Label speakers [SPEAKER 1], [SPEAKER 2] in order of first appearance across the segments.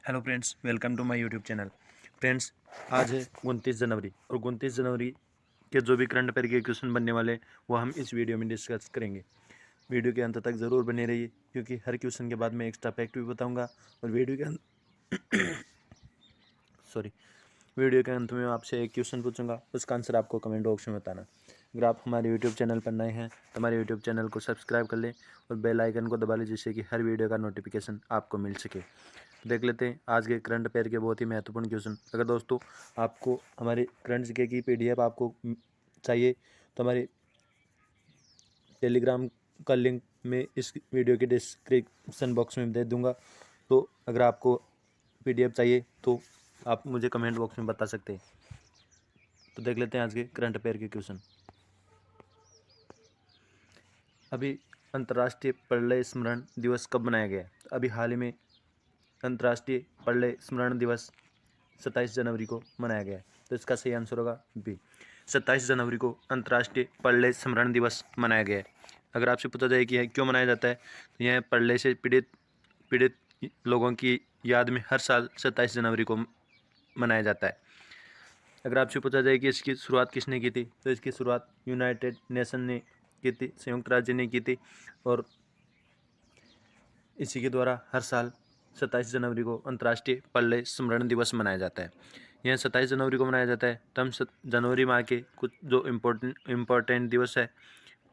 [SPEAKER 1] Hello friends, welcome to my YouTube channel. Friends, आज है 29 जनवरी और 29 जनवरी के जो भी करंट अफेयर के क्वेश्चन बनने वाले वो हम इस वीडियो में डिस्कस करेंगे। वीडियो के अंत तक ज़रूर बने रहिए क्योंकि हर क्वेश्चन के बाद मैं एक्स्ट्रा फैक्ट भी बताऊंगा और वीडियो के अंत में आपसे एक क्वेश्चन पूछूंगा, उसका आंसर आपको कमेंट बॉक्स में बताना। अगर आप हमारे यूट्यूब चैनल पर नए हैं तो हमारे यूट्यूब चैनल को सब्सक्राइब कर लें और बेल आइकन को दबा लें जिससे कि हर वीडियो का नोटिफिकेशन आपको मिल सके। देख लेते हैं आज के करंट अफेयर के बहुत ही महत्वपूर्ण क्वेश्चन। अगर दोस्तों आपको हमारे करंट जीके की पीडीएफ आपको चाहिए तो हमारे टेलीग्राम का लिंक मैं इस वीडियो के डिस्क्रिप्शन बॉक्स में दे दूंगा। तो अगर आपको पीडीएफ चाहिए तो आप मुझे कमेंट बॉक्स में बता सकते हैं। तो देख लेते हैं आज के करंट अफेयर के क्वेश्चन। अभी अंतर्राष्ट्रीय पर्यावरण स्मरण दिवस कब मनाया गया? अभी हाल ही में अंतर्राष्ट्रीय पर्यावरण स्मरण दिवस 27 जनवरी को मनाया गया है। तो इसका सही आंसर होगा बी। 27 जनवरी को अंतर्राष्ट्रीय पर्यावरण स्मरण दिवस मनाया गया है। अगर आपसे पूछा जाए कि यह क्यों मनाया जाता है तो यह पर्यावरण से पीड़ित लोगों की याद में हर साल 27 जनवरी को मनाया जाता है। अगर आपसे पूछा जाए कि इसकी शुरुआत किसने की थी तो इसकी शुरुआत यूनाइटेड नेशन ने की थी, संयुक्त राज्य ने की थी और इसी के द्वारा हर साल 27 जनवरी को अंतर्राष्ट्रीय पर्यावरण स्मरण दिवस मनाया जाता है। यह 27 जनवरी को मनाया जाता है। तो हम जनवरी माह के कुछ जो इम्पोर्टेंट दिवस है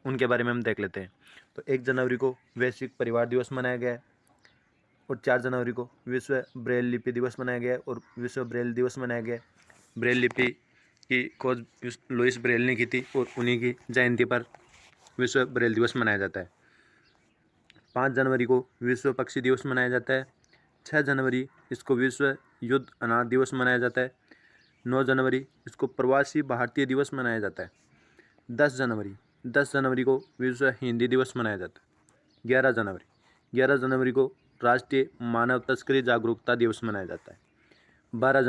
[SPEAKER 1] उनके बारे में हम देख लेते हैं। तो 1 जनवरी को वैश्विक परिवार दिवस मनाया गया है और 4 जनवरी को विश्व ब्रेल लिपि दिवस मनाया गया है और विश्व ब्रेल दिवस मनाया गया है। ब्रेल लिपि की खोज लुइस ब्रेल ने की थी और उन्हीं की जयंती पर विश्व ब्रेल दिवस मनाया जाता है। 5 जनवरी को विश्व पक्षी दिवस मनाया जाता है। 6 जनवरी इसको विश्व युद्ध अनाथ दिवस मनाया जाता है। 9 जनवरी इसको प्रवासी भारतीय दिवस मनाया जाता है। 10 जनवरी को विश्व हिंदी दिवस मनाया जाता है। 11 जनवरी को राष्ट्रीय मानव तस्करी जागरूकता दिवस मनाया जाता है। 12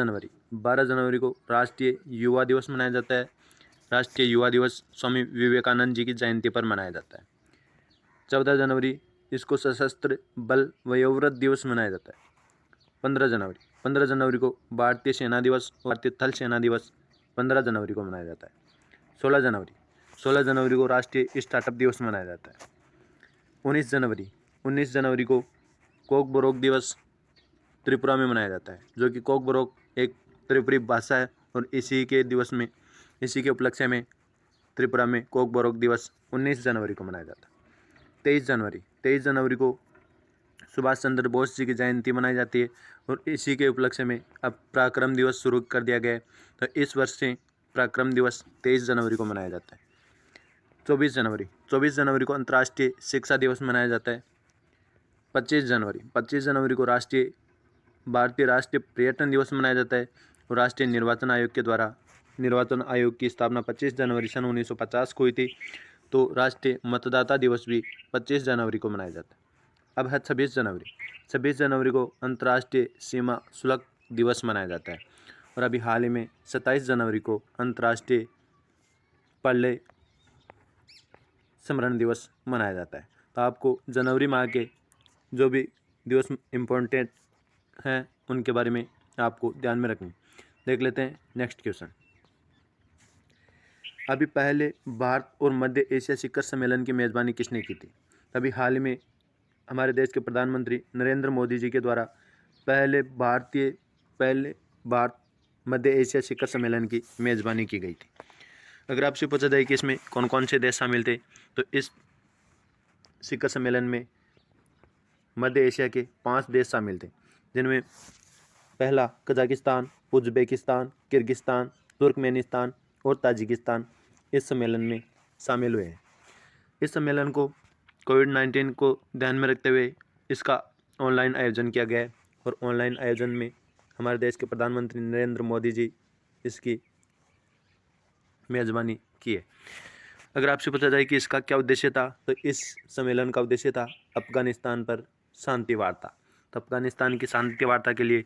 [SPEAKER 1] जनवरी को राष्ट्रीय युवा दिवस मनाया जाता है। राष्ट्रीय युवा दिवस स्वामी विवेकानंद जी की जयंती पर मनाया जाता है। 14 जनवरी इसको सशस्त्र बल वयोवृद्ध दिवस मनाया जाता है। 15 जनवरी को भारतीय सेना दिवस और भारतीय थल सेना दिवस 15 जनवरी को मनाया जाता है। 16 जनवरी को राष्ट्रीय स्टार्टअप दिवस मनाया जाता है। 19 जनवरी को कोकबोरोक दिवस त्रिपुरा में मनाया जाता है, जो कि कोकबोरोक एक त्रिपुरी भाषा है और इसी के उपलक्ष्य में त्रिपुरा में कोकबोरोक दिवस 19 जनवरी को मनाया जाता है। 23 जनवरी को सुभाष चंद्र बोस जी की जयंती मनाई जाती है और इसी के उपलक्ष्य में अब पराक्रम दिवस शुरू कर दिया गया है। तो इस वर्ष से पराक्रम दिवस 23 जनवरी को मनाया जाता है। 24 जनवरी को अंतर्राष्ट्रीय शिक्षा दिवस मनाया जाता है। 25 जनवरी को भारतीय राष्ट्रीय पर्यटन दिवस मनाया जाता है और राष्ट्रीय निर्वाचन आयोग के द्वारा निर्वाचन आयोग की स्थापना 25 जनवरी सन 1950 को हुई थी। तो राष्ट्रीय मतदाता दिवस भी 25 जनवरी को मनाया जाता है। अब है 26 जनवरी को अंतर्राष्ट्रीय सीमा शुल्क दिवस मनाया जाता है और अभी हाल ही में 27 जनवरी को अंतर्राष्ट्रीय पर्यावरण स्मरण दिवस मनाया जाता है। तो आपको जनवरी माह के जो भी दिवस इम्पोर्टेंट हैं उनके बारे में आपको ध्यान में रखना। देख लेते हैं नेक्स्ट क्वेश्चन। अभी पहले भारत और मध्य एशिया शिखर सम्मेलन की मेज़बानी किसने की थी? अभी हाल ही में हमारे देश के प्रधानमंत्री नरेंद्र मोदी जी के द्वारा पहले भारत मध्य एशिया शिखर सम्मेलन की मेज़बानी की गई थी। अगर आपसे पूछा जाए कि इसमें कौन कौन से देश शामिल थे तो इस शिखर सम्मेलन में मध्य एशिया के 5 देश शामिल थे, जिनमें पहला कजाकिस्तान, उज्बेकिस्तान, किर्गिस्तान, तुर्कमेनिस्तान और ताजिकिस्तान इस सम्मेलन में शामिल हुए हैं। इस सम्मेलन को कोविड-19 को ध्यान में रखते हुए इसका ऑनलाइन आयोजन किया गया है और ऑनलाइन आयोजन में हमारे देश के प्रधानमंत्री नरेंद्र मोदी जी इसकी मेज़बानी की है। अगर आपसे पूछा जाए कि इसका क्या उद्देश्य था तो इस सम्मेलन का उद्देश्य था अफगानिस्तान पर शांति वार्ता। तो अफगानिस्तान की शांति वार्ता के लिए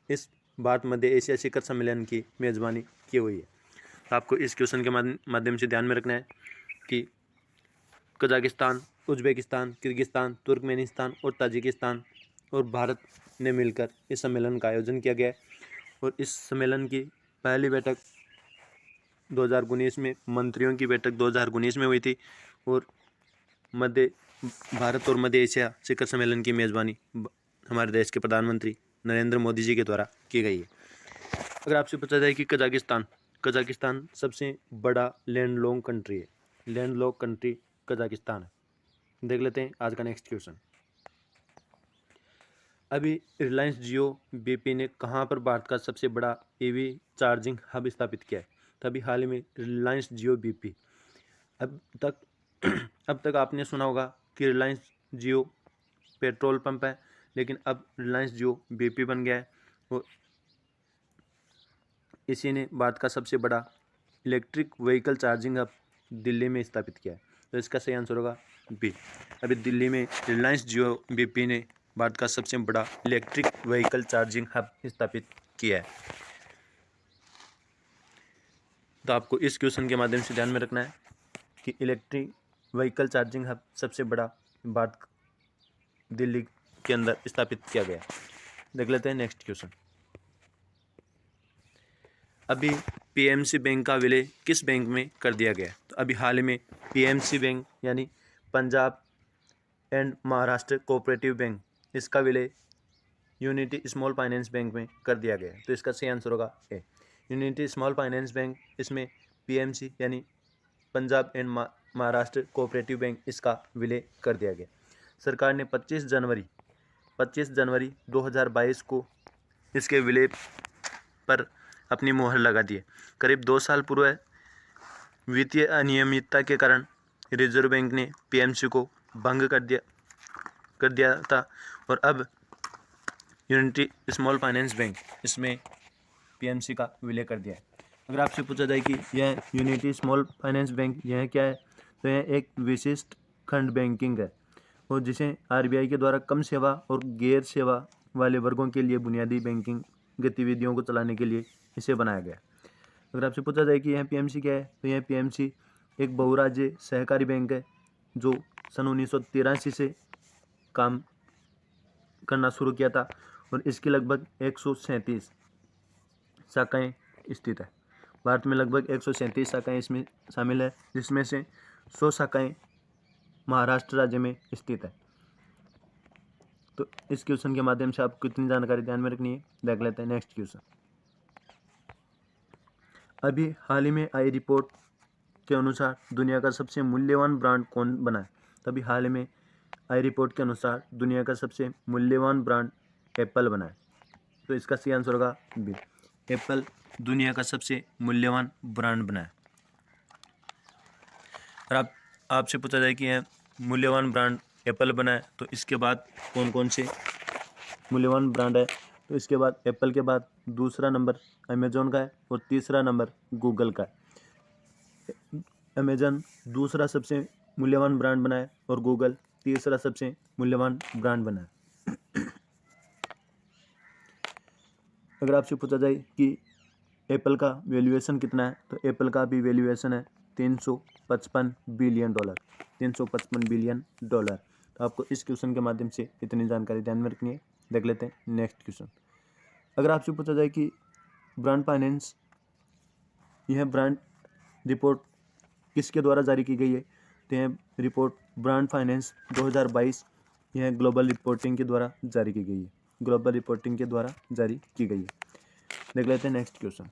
[SPEAKER 1] इस भारत मध्य एशिया शिखर सम्मेलन की मेज़बानी की हुई है। तो आपको इस क्वेश्चन के माध्यम से ध्यान में रखना है कि कजाकिस्तान, उज्बेकिस्तान, किर्गिस्तान, तुर्कमेनिस्तान और ताजिकिस्तान और भारत ने मिलकर इस सम्मेलन का आयोजन किया गया है। और इस सम्मेलन की पहली बैठक 2019 में, मंत्रियों की बैठक 2019 में हुई थी। और भारत और मध्य एशिया शिखर सम्मेलन की मेज़बानी हमारे देश के प्रधानमंत्री नरेंद्र मोदी जी के द्वारा की गई है। अगर आपसे पूछा जाए कि कजाकिस्तान सबसे बड़ा लैंडलॉक कंट्री है, लैंडलॉक कंट्री कजाकिस्तान है। देख लेते हैं आज का नेक्स्ट क्वेश्चन। अभी रिलायंस जियो बीपी ने कहाँ पर भारत का सबसे बड़ा ईवी चार्जिंग हब स्थापित किया है? तो अभी हाल ही में रिलायंस जियो बीपी, अब तक आपने सुना होगा कि रिलायंस जियो पेट्रोल पंप है, लेकिन अब रिलायंस जियो बीपी बन गया है। और इसी ने भारत का सबसे बड़ा electric vehicle charging hub Delhi में स्थापित किया है। तो इसका सही आंसर होगा बी। अभी दिल्ली में रिलायंस जियो बीपी ने भारत का सबसे बड़ा इलेक्ट्रिक व्हीकल चार्जिंग हब स्थापित किया है। तो आपको इस क्वेश्चन के माध्यम से ध्यान में रखना है कि इलेक्ट्रिक व्हीकल चार्जिंग हब सबसे बड़ा भारत दिल्ली के अंदर स्थापित किया गया है। देख लेते हैं नेक्स्ट क्वेश्चन। अभी पीएमसी बैंक का विलय किस बैंक में कर दिया गया? तो अभी हाल ही में पीएमसी बैंक यानी Punjab and Maharashtra cooperative bank, इसका विलय यूनिटी स्मॉल फाइनेंस बैंक में कर दिया गया है। तो इसका सही आंसर होगा ए, यूनिटी स्मॉल फाइनेंस बैंक। इसमें पीएमसी यानी Punjab and Maharashtra cooperative bank, इसका विलय कर दिया गया। सरकार ने 25 जनवरी 2022 को इसके विलय पर अपनी मोहर लगा दी है। करीब 2 साल पूर्व वित्तीय अनियमितता के कारण रिजर्व बैंक ने पीएमसी को भंग कर दिया था। और अब यूनिटी स्मॉल फाइनेंस बैंक, इसमें पीएमसी का विलय कर दिया है। अगर आपसे पूछा जाए कि यह यूनिटी स्मॉल फाइनेंस बैंक यह क्या है, तो यह एक विशिष्ट खंड बैंकिंग है और जिसे आरबीआई के द्वारा कम सेवा और गैर सेवा वाले वर्गों के लिए बुनियादी बैंकिंग गतिविधियों को चलाने के लिए इसे बनाया गया। अगर आपसे पूछा जाए कि यह पीएमसी क्या है, तो यह पीएमसी एक बहुराज्य सहकारी बैंक है जो सन 1983 से काम करना शुरू किया था और इसकी लगभग 137 शाखाएं स्थित है। भारत में लगभग 137 शाखाएं इसमें शामिल है, जिसमें से 100 शाखाएं महाराष्ट्र राज्य में स्थित है। तो इस क्वेश्चन के माध्यम से आपको कितनी जानकारी ध्यान में रखनी है, देख लेते हैं नेक्स्ट क्वेश्चन। अभी हाल ही में आई रिपोर्ट के अनुसार दुनिया का सबसे मूल्यवान ब्रांड कौन बना है? तभी हाल ही में आई रिपोर्ट के अनुसार दुनिया का सबसे मूल्यवान ब्रांड एप्पल बना है। तो इसका सही आंसर होगा बी, एप्पल दुनिया का सबसे मूल्यवान ब्रांड बना है। और आपसे पूछा जाए कि यह मूल्यवान ब्रांड एप्पल बना है, तो इसके बाद कौन कौन से मूल्यवान ब्रांड है? तो इसके बाद एप्पल के बाद दूसरा नंबर अमेजोन का है और तीसरा नंबर गूगल का है। अमेजन दूसरा सबसे मूल्यवान ब्रांड बना है और गूगल तीसरा सबसे मूल्यवान ब्रांड बना है। अगर आपसे पूछा जाए कि एप्पल का वैल्यूएशन कितना है, तो एप्पल का भी वैल्यूएशन है $355 बिलियन, $355 बिलियन। तो आपको इस क्वेश्चन के माध्यम से इतनी जानकारी ध्यान में रखनी है। देख लेते हैं नेक्स्ट क्वेश्चन। अगर आपसे पूछा जाए कि ब्रांड फाइनेंस, यह ब्रांड रिपोर्ट किसके द्वारा जारी की गई है, तो यह रिपोर्ट ब्रांड फाइनेंस 2022 यह ग्लोबल रिपोर्टिंग के द्वारा जारी की गई है, ग्लोबल रिपोर्टिंग के द्वारा जारी की गई है। देख लेते हैं नेक्स्ट क्वेश्चन।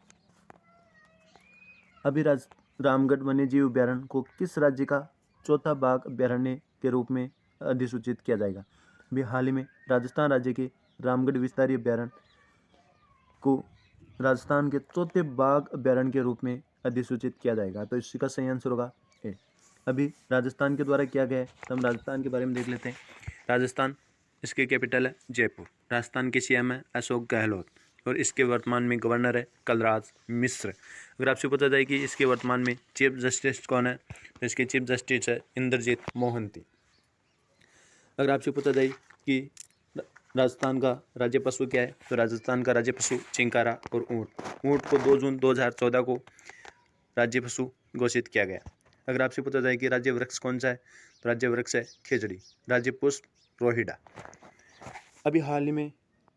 [SPEAKER 1] अभी रामगढ़ वन्यजीव अभ्यारण्य को किस राज्य का चौथा बाघ अभ्यारण्य के रूप में अधिसूचित किया जाएगा? अभी हाल ही में राजस्थान राज्य के रामगढ़ विस्तारी अभ्यारण्य को राजस्थान के चौथे बाघ अभ्यारण्य के रूप में अधिसूचित किया जाएगा। तो इसका सही आंसर होगा ए। अभी राजस्थान के द्वारा किया गया है, तो हम राजस्थान के बारे में देख लेते हैं। राजस्थान, इसकी कैपिटल है जयपुर। राजस्थान के सीएम है अशोक गहलोत और इसके वर्तमान में गवर्नर है कलराज मिश्र। अगर आपसे पूछा जाए कि इसके वर्तमान में चीफ जस्टिस कौन है, तो इसके चीफ जस्टिस है इंद्रजीत मोहंती। अगर आपसे पूछा जाए कि राजस्थान का राज्य पशु क्या है, तो राजस्थान का राज्य पशु चिंकारा और ऊँट। ऊँट को 2 जून 2014 को राज्य पशु घोषित किया गया। अगर आपसे पूछा जाए कि राज्य वृक्ष कौन सा है, तो राज्य वृक्ष है खेजड़ी। राज्य पुष्प रोहिड़ा। अभी हाल ही में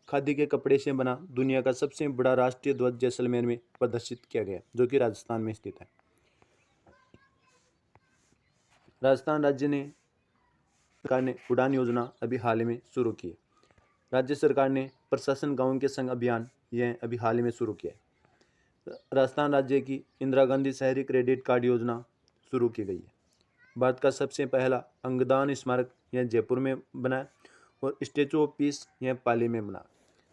[SPEAKER 1] खादी के कपड़े से बना दुनिया का सबसे बड़ा राष्ट्रीय ध्वज जैसलमेर में प्रदर्शित किया गया, जो कि राजस्थान में स्थित है। राजस्थान राज्य ने सरकार ने उड़ान योजना अभी हाल ही में शुरू की है। राज्य सरकार ने प्रशासन गांव के संग अभियान यह अभी हाल ही में शुरू किया है। राजस्थान राज्य की इंदिरा गांधी शहरी क्रेडिट कार्ड योजना शुरू की गई है। भारत का सबसे पहला अंगदान स्मारक यह जयपुर में बना है और स्टेचू ऑफ पीस यह पाली में बना।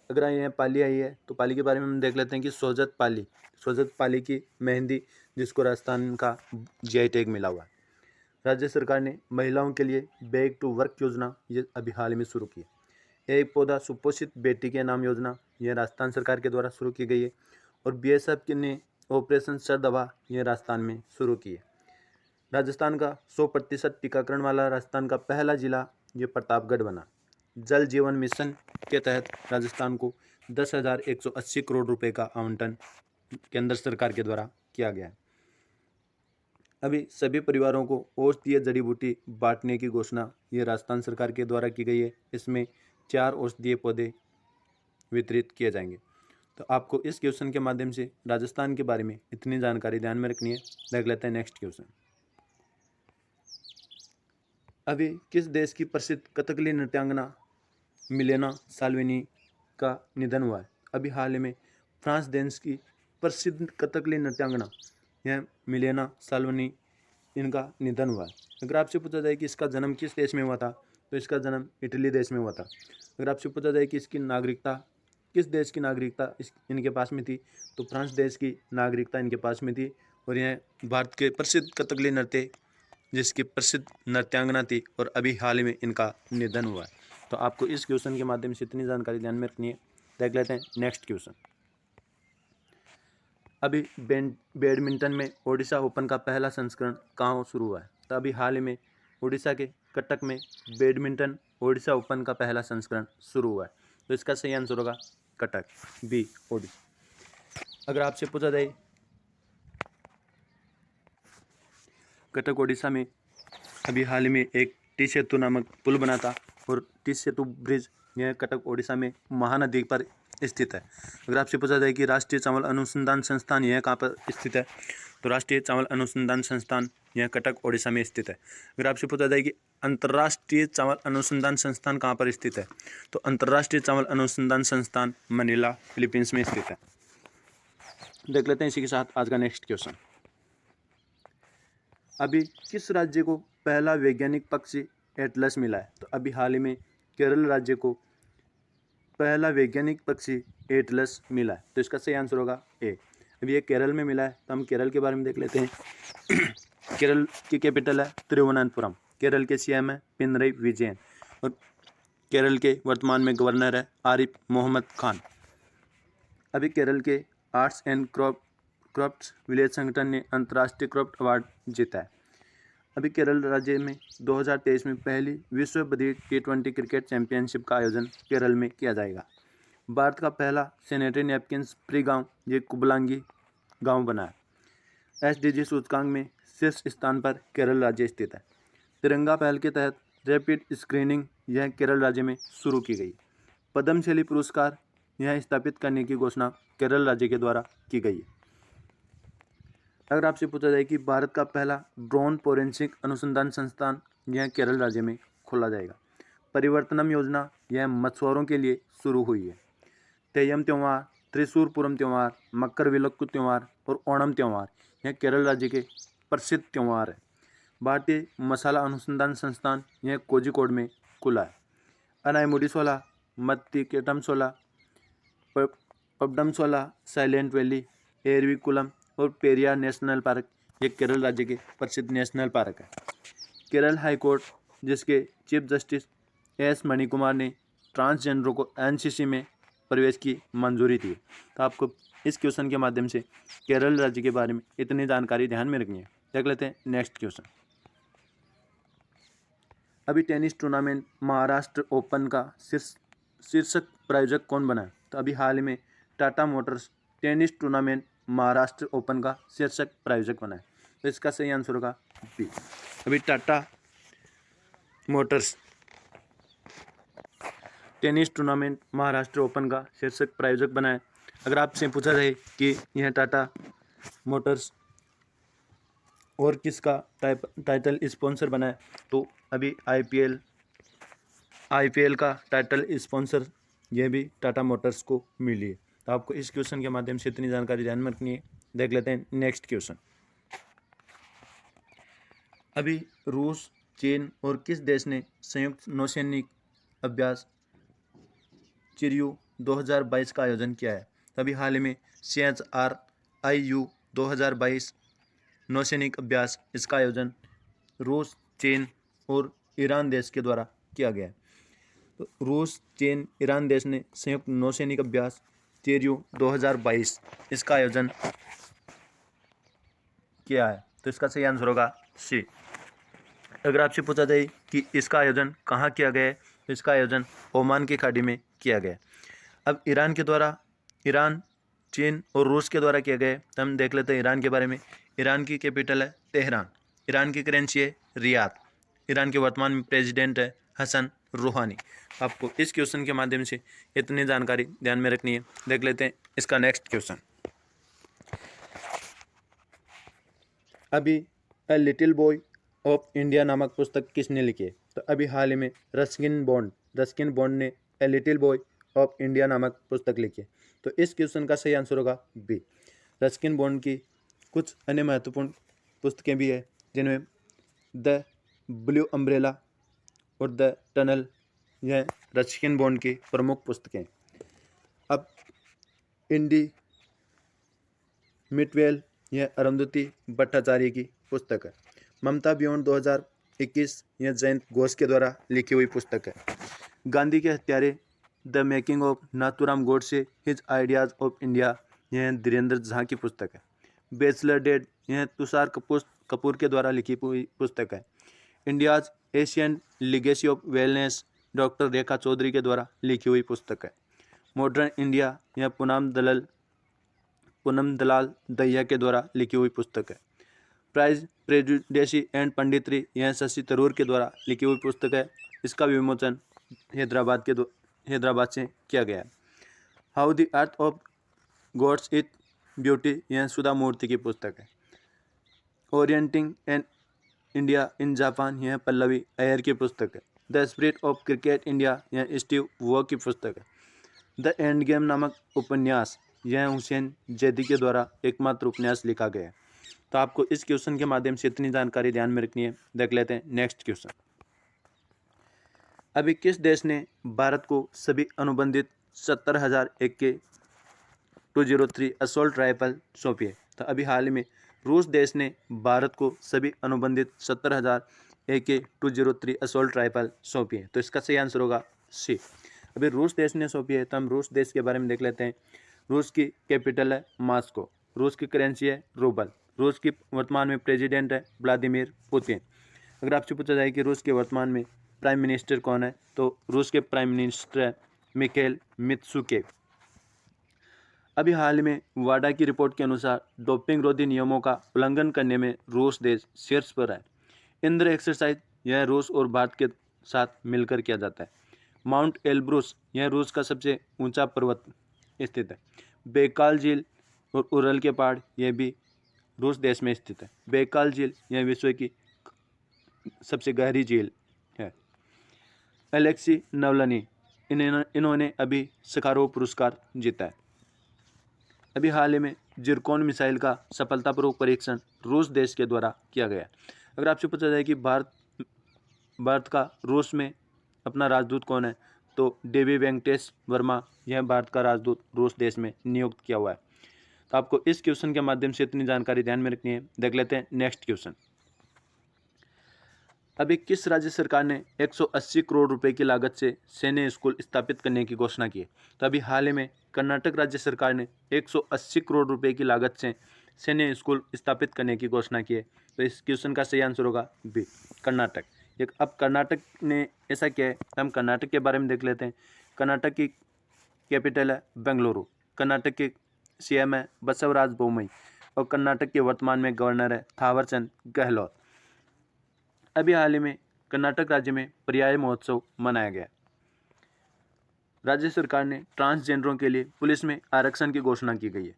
[SPEAKER 1] अगर यह पाली आई है तो पाली के बारे में हम देख लेते हैं कि सोजत पाली की मेहंदी, जिसको राजस्थान का जीआई टैग मिला हुआ है। राज्य सरकार ने महिलाओं के लिए बैक टू वर्क योजना ये अभी हाल ही में शुरू की है। एक पौधा सुपोषित बेटी के नाम योजना यह राजस्थान सरकार के द्वारा शुरू की गई है। और बीएसएफ ने ऑपरेशन सरदवा यह राजस्थान में शुरू की है। राजस्थान का 100% टीकाकरण वाला राजस्थान का पहला जिला ये प्रतापगढ़ बना। जल जीवन मिशन के तहत राजस्थान को 10,180 करोड़ रुपए का आवंटन केंद्र सरकार के द्वारा किया गया है। अभी सभी परिवारों को औषधीय जड़ी बूटी बांटने की घोषणा ये राजस्थान सरकार के द्वारा की गई है। इसमें 4 औषधीय पौधे वितरित किए जाएंगे। तो आपको इस क्वेश्चन के माध्यम से राजस्थान के बारे में इतनी जानकारी ध्यान में रखनी है। देख लेते हैं नेक्स्ट क्वेश्चन। अभी किस देश की प्रसिद्ध कथकली नृत्यांगना मिलेना साल्विनी का निधन हुआ है? अभी हाल ही में फ्रांस देश की प्रसिद्ध कथकली नृत्यांगना यह मिलेना साल्विनी इनका निधन हुआ है। अगर आपसे पूछा जाए कि इसका जन्म किस देश में हुआ था, तो इसका जन्म इटली देश में हुआ था। अगर आपसे पूछा जाए कि इसकी नागरिकता किस देश की नागरिकता इनके पास में थी, तो फ्रांस देश की नागरिकता इनके पास में थी। और यह भारत के प्रसिद्ध कथकली नृत्य जिसकी प्रसिद्ध नृत्यांगना थी, और अभी हाल ही में इनका निधन हुआ है। तो आपको इस क्वेश्चन के माध्यम से इतनी जानकारी ध्यान में रखनी है। देख लेते हैं नेक्स्ट क्वेश्चन। अभी बैडमिंटन में ओडिशा ओपन का पहला संस्करण कहाँ शुरू हुआ है? तो अभी हाल ही में ओडिशा के कटक में बैडमिंटन ओडिशा ओपन का पहला संस्करण शुरू हुआ है। तो इसका सही आंसर होगा कटक, बी ओडिशा। अगर आपसे पूछा जाए कटक ओडिशा में अभी हाल ही में एक टी सेतु नामक पुल बना था, और टी सेतु ब्रिज यह कटक ओडिशा में महानदी पर स्थित है। अगर आपसे पूछा जाए कि राष्ट्रीय चावल अनुसंधान संस्थान यह कहाँ पर स्थित है, तो राष्ट्रीय चावल अनुसंधान संस्थान यह कटक ओडिशा में स्थित है। अगर आपसे पूछा जाए कि अंतर्राष्ट्रीय चावल अनुसंधान संस्थान कहाँ पर स्थित है, तो अंतर्राष्ट्रीय चावल अनुसंधान संस्थान मनीला फिलीपींस में स्थित है। देख लेते हैं इसी के साथ आज का नेक्स्ट क्वेश्चन। अभी किस राज्य को पहला वैज्ञानिक पक्षी एटलस मिला है? तो अभी हाल ही में केरल राज्य को पहला वैज्ञानिक पक्षी एटलस मिला है। तो इसका सही आंसर होगा ए। अभी ये केरल में मिला है, तो हम केरल के बारे में देख लेते हैं। केरल की कैपिटल है तिरुवनंतपुरम। केरल के सीएम है पिनरई विजयन, और केरल के वर्तमान में गवर्नर है आरिफ मोहम्मद खान। अभी केरल के आर्ट्स एंड क्राफ्ट्स विलेज संगठन ने अंतर्राष्ट्रीय क्राफ्ट अवार्ड जीता है। अभी केरल राज्य में 2023 में पहली विश्व बधिर T20 क्रिकेट चैंपियनशिप का आयोजन केरल में किया जाएगा। भारत का पहला सैनिटरी नैपकिन्स फ्री गांव ये कुबलांगी गांव बना है। SDG सूचकांक में शीर्ष स्थान पर केरल राज्य स्थित है। तिरंगा पहल के तहत रैपिड स्क्रीनिंग यह केरल राज्य में शुरू की गई। पद्मश्री पुरस्कार यह स्थापित करने की घोषणा केरल राज्य के द्वारा की गई है। अगर आपसे पूछा जाए कि भारत का पहला ड्रोन फोरेंसिक अनुसंधान संस्थान यह केरल राज्य में खोला जाएगा। परिवर्तनम योजना यह मछुआरों के लिए शुरू हुई है। तेयम त्यौहार, त्रिशूर पूरम त्यौहार, मकर विलक्कु त्यौहार और ओणम त्यौहार यह केरल राज्य के प्रसिद्ध त्यौहार है। भारतीय मसाला अनुसंधान संस्थान यह कोझिकोड में खुला है। अनायमुडीसोला, मत्तिकेटमसोला, पबडमसोला, साइलेंट वैली, एरविकुलम और पेरियार नेशनल पार्क ये केरल राज्य के प्रसिद्ध नेशनल पार्क है। केरल हाई कोर्ट जिसके चीफ जस्टिस एस मणिकुमार ने ट्रांसजेंडरों को एनसीसी में प्रवेश की मंजूरी दी। तो आपको इस क्वेश्चन के माध्यम से केरल राज्य के बारे में इतनी जानकारी ध्यान में रखनी है। देख लेते हैं नेक्स्ट क्वेश्चन। अभी टेनिस टूर्नामेंट महाराष्ट्र ओपन का शीर्षक प्रायोजक कौन बना है? तो अभी हाल ही में Tata Motors tennis tournament Maharashtra open का शीर्षक प्रायोजक बना है। तो इसका सही आंसर होगा बी। अभी Tata Motors tennis tournament Maharashtra open का शीर्षक प्रायोजक बना है। अगर आपसे पूछा जाए कि यह टाटा मोटर्स और किसका टाइटल स्पॉन्सर बना है, तो अभी आईपीएल का टाइटल स्पॉन्सर यह भी टाटा मोटर्स को मिली है। तो आपको इस क्वेश्चन के माध्यम से इतनी जानकारी ध्यान में रखनी है। देख लेते हैं नेक्स्ट क्वेश्चन। अभी रूस, चीन और किस देश ने संयुक्त नौसैनिक अभ्यास चिरयू 2022 का आयोजन किया है? अभी हाल ही में CHRIU 2022 नौसैनिक अभ्यास, इसका आयोजन रूस, चीन और ईरान देश के द्वारा किया गया है। तो रूस, चीन, ईरान देश ने संयुक्त नौसैनिक अभ्यास चिरयू 2022 इसका आयोजन किया है। तो इसका सही आंसर होगा सी। अगर आपसे पूछा जाए कि इसका आयोजन कहाँ किया गया है, तो इसका आयोजन ओमान की खाड़ी में किया गया है। अब ईरान, चीन और रूस के द्वारा किया गया है। तो हम देख लेते हैं ईरान के बारे में। ईरान की कैपिटल है तेहरान, ईरान की करेंसी है रियाद, ईरान के वर्तमान में प्रेसिडेंट है हसन रूहानी। आपको इस क्वेश्चन के माध्यम से इतनी जानकारी ध्यान में रखनी है। देख लेते हैं इसका नेक्स्ट क्वेश्चन। अभी a little boy of India नामक पुस्तक किसने लिखी है? तो अभी हाल ही में रस्किन बॉन्ड ने a little boy of India नामक पुस्तक लिखी है। तो इस क्वेश्चन का सही आंसर होगा बी। रस्किन बॉन्ड की कुछ अन्य महत्वपूर्ण पुस्तकें भी है, जिनमें द ब्लू अम्ब्रेला और द टनल, यह रस्किन बॉन्ड की प्रमुख पुस्तकें। अब इंडी मिटवेल, यह अरुंधति भट्टाचार्य की पुस्तक है। ममता बियॉन्ड 2021, यह जयंत घोष के द्वारा लिखी हुई पुस्तक है। गांधी के हत्यारे the making of Nathuram Godse his ideas of India, यह धीरेन्द्र झा की पुस्तक है। बैचलर डेड, यह तुषार कपूर के द्वारा लिखी हुई पुस्तक है। India's Asian legacy of wellness, doctor Rekha Chaudhary के द्वारा लिखी हुई पुस्तक है। मॉडर्न इंडिया, यह पूनम दलाल दहिया के द्वारा लिखी हुई पुस्तक है। प्राइज प्रेजुडिसी एंड पंडितरी, यह शशि थरूर के द्वारा लिखी हुई पुस्तक है। इसका विमोचन हैदराबाद से किया गया है। How the earth of gods it beauty, यह सुधा मूर्ति की पुस्तक है। Orienting and India in Japan, यह पल्लवी अय्यर की पुस्तक है। The spirit of cricket India, यह स्टीव वॉ की पुस्तक है। द एंड गेम नामक उपन्यास, यह हुसैन जैदी के द्वारा एकमात्र उपन्यास लिखा गया है। तो आपको इस क्वेश्चन के माध्यम से इतनी जानकारी ध्यान में रखनी है। देख लेते हैं नेक्स्ट क्वेश्चन। अभी किस देश ने भारत को सभी अनुबंधित 70,000 AK-203 असॉल्ट राइफल सौंपी है? तो अभी हाल ही में रूस देश ने भारत को सभी अनुबंधित 70,000 AK-203 असॉल्ट राइफल सौंपी है। तो इसका सही आंसर होगा सी। अभी रूस देश ने सौंपी है, तो हम रूस देश के बारे में देख लेते हैं। रूस की कैपिटल है मॉस्को, रूस की करेंसी है रूबल, रूस की वर्तमान में प्रेसिडेंट है व्लादिमीर पुतिन। अगर आपसे पूछा जाए कि रूस के वर्तमान में प्राइम मिनिस्टर कौन है, तो रूस के प्राइम मिनिस्टर है मिखेल मित्सुकेव। अभी हाल में वाडा की रिपोर्ट के अनुसार डोपिंग रोधी नियमों का उल्लंघन करने में रूस देश शीर्ष पर है। इंद्र एक्सरसाइज, यह रूस और भारत के साथ मिलकर किया जाता है। माउंट एल्ब्रुस, यह रूस का सबसे ऊंचा पर्वत स्थित है। बैकाल झील और उरल के पहाड़, यह भी रूस देश में स्थित है। बैकाल झील, यह विश्व की सबसे गहरी झील है। एलेक्सी नवलनी, इन्होंने अभी सखारोव पुरस्कार जीता है। अभी हाल ही में जिरकोन मिसाइल का सफलतापूर्वक परीक्षण रूस देश के द्वारा किया गया। अगर आपसे पूछा जाए कि भारत का रूस में अपना राजदूत कौन है, तो डेवी वेंकटेश वर्मा, यह भारत का राजदूत रूस देश में नियुक्त किया हुआ है। तो आपको इस क्वेश्चन के माध्यम से इतनी जानकारी ध्यान में रखनी है। देख लेते हैं नेक्स्ट क्वेश्चन। अभी किस राज्य सरकार ने 180 करोड़ रुपए की लागत से सैन्य स्कूल स्थापित करने की घोषणा की है? तो अभी हाल ही में कर्नाटक राज्य सरकार ने 180 करोड़ रुपए की लागत से सैन्य स्कूल स्थापित करने की घोषणा की है। तो इस क्वेश्चन का सही आंसर होगा बी, कर्नाटक। अब कर्नाटक ने ऐसा किया है, हम कर्नाटक के बारे में देख लेते हैं। कर्नाटक की कैपिटल है बेंगलुरु, कर्नाटक के CM है बसवराज बोम्मई और कर्नाटक के वर्तमान में गवर्नर है थावरचंद गहलोत। अभी हाल ही में कर्नाटक राज्य में पर्याय महोत्सव मनाया गया। राज्य सरकार ने ट्रांसजेंडरों के लिए पुलिस में आरक्षण की घोषणा की गई है।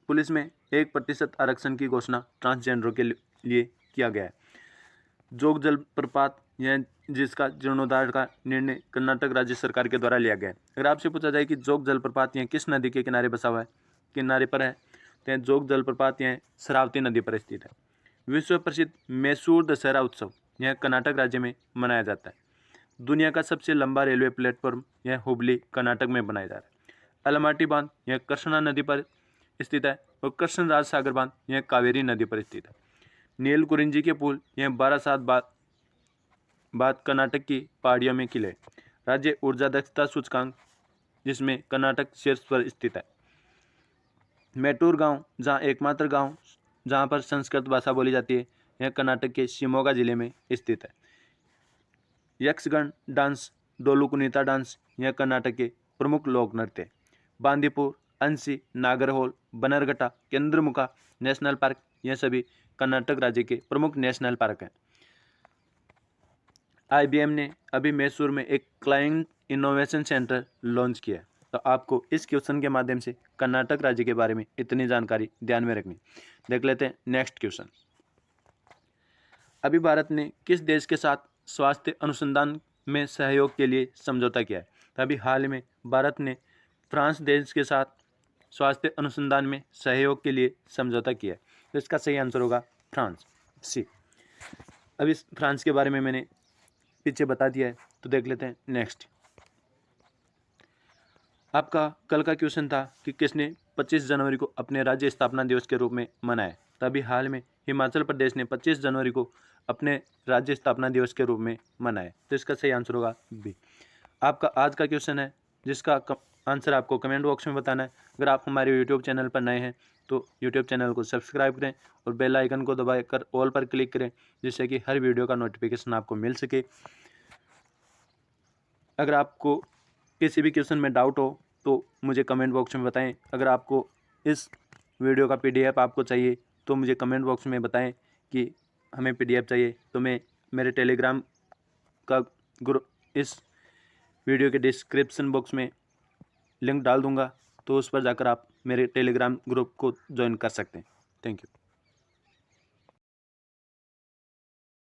[SPEAKER 1] पुलिस में 1% आरक्षण की घोषणा ट्रांसजेंडरों के लिए किया गया है। जोग जलप्रपात यह जिसका जीर्णोद्धार का निर्णय कर्नाटक राज्य सरकार के द्वारा लिया गया है। अगर आपसे पूछा जाए कि जोग जलप्रपात यह किस नदी के किनारे बसा हुआ है, किनारे पर है, तो यह जोग जलप्रपात यह शरावती नदी पर स्थित है। विश्व प्रसिद्ध मैसूर दशहरा उत्सव यह कर्नाटक राज्य में मनाया जाता है। दुनिया का सबसे लंबा रेलवे प्लेटफॉर्म यह हुबली कर्नाटक में बनाया जा रहा है। अलमाटी बांध यह कृष्णा नदी पर स्थित है और कृष्णराज सागर बांध यह कावेरी नदी पर स्थित है। नीलकुरिंजी के पुल यह 12 साल बाद कर्नाटक की पहाड़ियों में खिले। राज्य ऊर्जा दक्षता सूचकांक जिसमें कर्नाटक शीर्ष पर स्थित है। मैटूर गांव जहां एकमात्र गांव जहां पर संस्कृत भाषा बोली जाती है, यह कर्नाटक के शिमोगा जिले में स्थित है। यक्षगण डांस, डोलू कुनीता डांस यह कर्नाटक के प्रमुख लोक नृत्य है। बांदीपुर, अंसी, नागरहोल, बनरघट्टा, केंद्रमुखा नेशनल पार्क यह सभी कर्नाटक राज्य के प्रमुख नेशनल पार्क हैं। IBM ने अभी मैसूर में एक क्लाइंट इनोवेशन सेंटर लॉन्च किया है। तो आपको इस क्वेश्चन के माध्यम से कर्नाटक राज्य के बारे में इतनी जानकारी ध्यान में रखनी। देख लेते हैं नेक्स्ट क्वेश्चन। अभी भारत ने किस देश के साथ स्वास्थ्य अनुसंधान में सहयोग के लिए समझौता किया है? तो अभी हाल में भारत ने फ्रांस देश के साथ स्वास्थ्य अनुसंधान में सहयोग के लिए समझौता किया है। तो इसका सही आंसर होगा फ्रांस, सी। अभी फ्रांस के बारे में मैंने पीछे बता दिया है, तो देख लेते हैं नेक्स्ट। आपका कल का क्वेश्चन था कि किसने 25 जनवरी को अपने राज्य स्थापना दिवस के रूप में मनाया। तभी हाल में हिमाचल प्रदेश ने 25 जनवरी को अपने राज्य स्थापना दिवस के रूप में मनाया। तो इसका सही आंसर होगा बी। आपका आज का क्वेश्चन है जिसका आंसर आपको कमेंट बॉक्स में बताना है। अगर आप हमारे यूट्यूब चैनल पर नए हैं तो यूट्यूब चैनल को सब्सक्राइब करें और बेल आइकन को दबाकर ऑल पर क्लिक करें, जिससे कि हर वीडियो का नोटिफिकेशन आपको मिल सके। अगर आपको किसी भी क्वेश्चन में डाउट हो तो मुझे कमेंट बॉक्स में बताएं। अगर आपको इस वीडियो का PDF आपको चाहिए तो मुझे कमेंट बॉक्स में बताएं कि हमें PDF चाहिए, तो मैं मेरे टेलीग्राम का ग्रुप इस वीडियो के डिस्क्रिप्शन बॉक्स में लिंक डाल दूंगा, तो उस पर जाकर आप मेरे टेलीग्राम ग्रुप को ज्वाइन कर सकते हैं। Thank you.